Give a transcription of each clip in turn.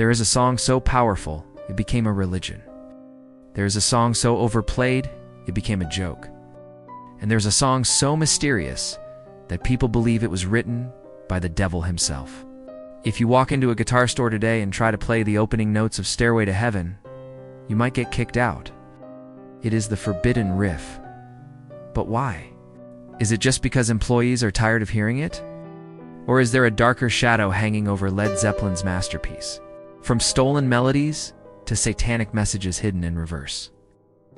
There is a song so powerful, it became a religion. There is a song so overplayed, it became a joke. And there's a song so mysterious that people believe it was written by the devil himself. If you walk into a guitar store today and try to play the opening notes of Stairway to Heaven, you might get kicked out. It is the Forbidden Riff. But why? Is it just because employees are tired of hearing it? Or is there a darker shadow hanging over Led Zeppelin's masterpiece? From stolen melodies to satanic messages hidden in reverse.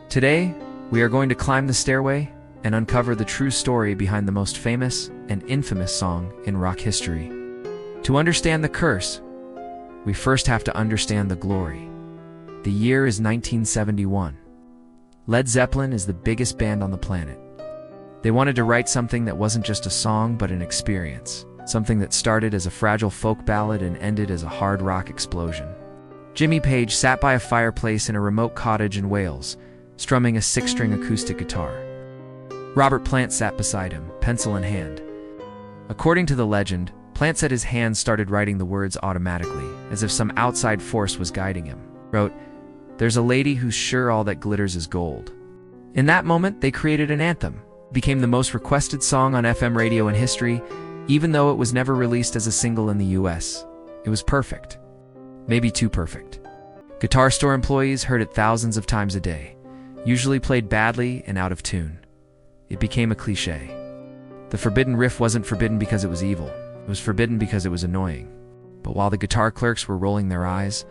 Today, we are going to climb the stairway and uncover the true story behind the most famous and infamous song in rock history. To understand the curse, we first have to understand the glory. The year is 1971. Led Zeppelin is the biggest band on the planet. They wanted to write something that wasn't just a song but an experience, something that started as a fragile folk ballad and ended as a hard rock explosion. Jimmy Page sat by a fireplace in a remote cottage in Wales, strumming a 6-string acoustic guitar. Robert Plant sat beside him, pencil in hand. According to the legend, Plant said his hands started writing the words automatically, as if some outside force was guiding him. Wrote, "There's a lady who's sure all that glitters is gold." In that moment, they created an anthem. It became the most requested song on FM radio in history, even though it was never released as a single in the US. It was perfect. Maybe too perfect. Guitar store employees heard it thousands of times a day, usually played badly and out of tune. It became a cliche. The Forbidden Riff wasn't forbidden because it was evil. It was forbidden because it was annoying. But while the guitar clerks were rolling their eyes,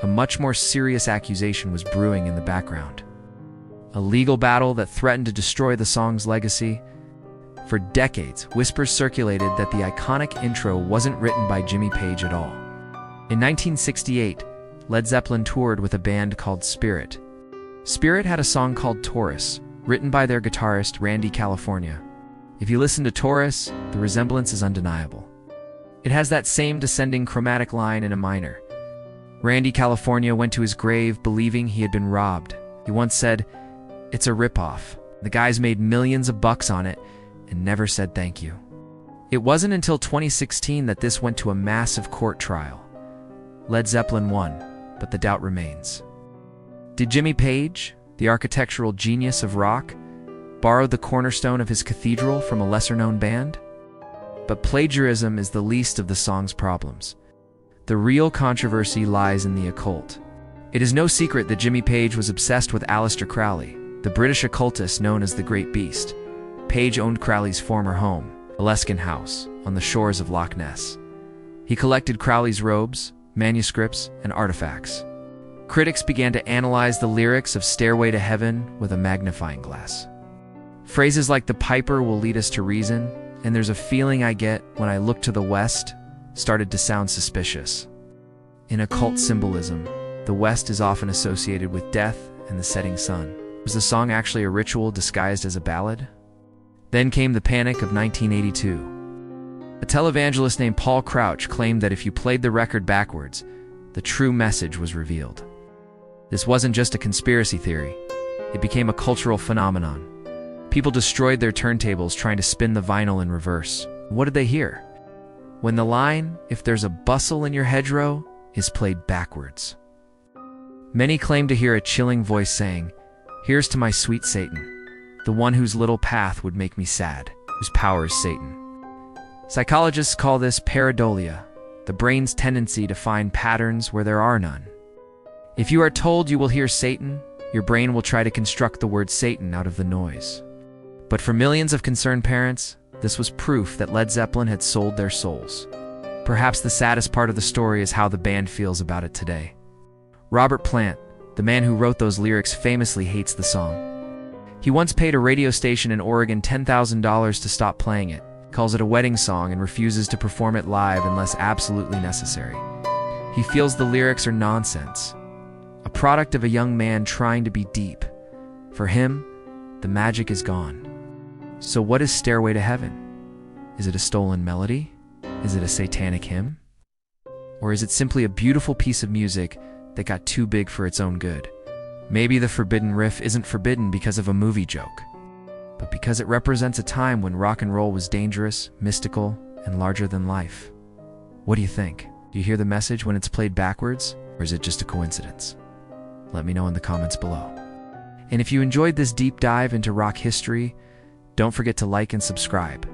a much more serious accusation was brewing in the background. A legal battle that threatened to destroy the song's legacy. For decades, whispers circulated that the iconic intro wasn't written by Jimmy Page at all. In 1968, Led Zeppelin toured with a band called Spirit. Spirit had a song called Taurus, written by their guitarist Randy California. If you listen to Taurus, the resemblance is undeniable. It has that same descending chromatic line in a minor. Randy California went to his grave believing he had been robbed. He once said, "It's a ripoff. The guys made millions of bucks on it and never said thank you." It wasn't until 2016 that this went to a massive court trial. Led Zeppelin won, but the doubt remains. Did Jimmy Page, the architectural genius of rock, borrow the cornerstone of his cathedral from a lesser-known band? But plagiarism is the least of the song's problems. The real controversy lies in the occult. It is no secret that Jimmy Page was obsessed with Aleister Crowley, the British occultist known as the Great Beast. Page owned Crowley's former home, Alaskan House, on the shores of Loch Ness. He collected Crowley's robes, manuscripts, and artifacts. Critics began to analyze the lyrics of Stairway to Heaven with a magnifying glass. Phrases like "the piper will lead us to reason," and "there's a feeling I get when I look to the west," started to sound suspicious. In occult symbolism, the west is often associated with death and the setting sun. Was the song actually a ritual disguised as a ballad? Then came the panic of 1982. A televangelist named Paul Crouch claimed that if you played the record backwards, the true message was revealed. This wasn't just a conspiracy theory. It became a cultural phenomenon. People destroyed their turntables trying to spin the vinyl in reverse. What did they hear? When the line, "If there's a bustle in your hedgerow," is played backwards. Many claim to hear a chilling voice saying, "Here's to my sweet Satan, the one whose little path would make me sad, whose power is Satan." Psychologists call this pareidolia, the brain's tendency to find patterns where there are none. If you are told you will hear Satan, your brain will try to construct the word Satan out of the noise. But for millions of concerned parents, this was proof that Led Zeppelin had sold their souls. Perhaps the saddest part of the story is how the band feels about it today. Robert Plant, the man who wrote those lyrics, famously hates the song. He once paid a radio station in Oregon $10,000 to stop playing it, calls it a wedding song, and refuses to perform it live unless absolutely necessary. He feels the lyrics are nonsense, a product of a young man trying to be deep. For him, the magic is gone. So what is Stairway to Heaven? Is it a stolen melody? Is it a satanic hymn? Or is it simply a beautiful piece of music that got too big for its own good? Maybe the Forbidden Riff isn't forbidden because of a movie joke, but because it represents a time when rock and roll was dangerous, mystical, and larger than life. What do you think? Do you hear the message when it's played backwards, or is it just a coincidence? Let me know in the comments below. And if you enjoyed this deep dive into rock history, don't forget to like and subscribe.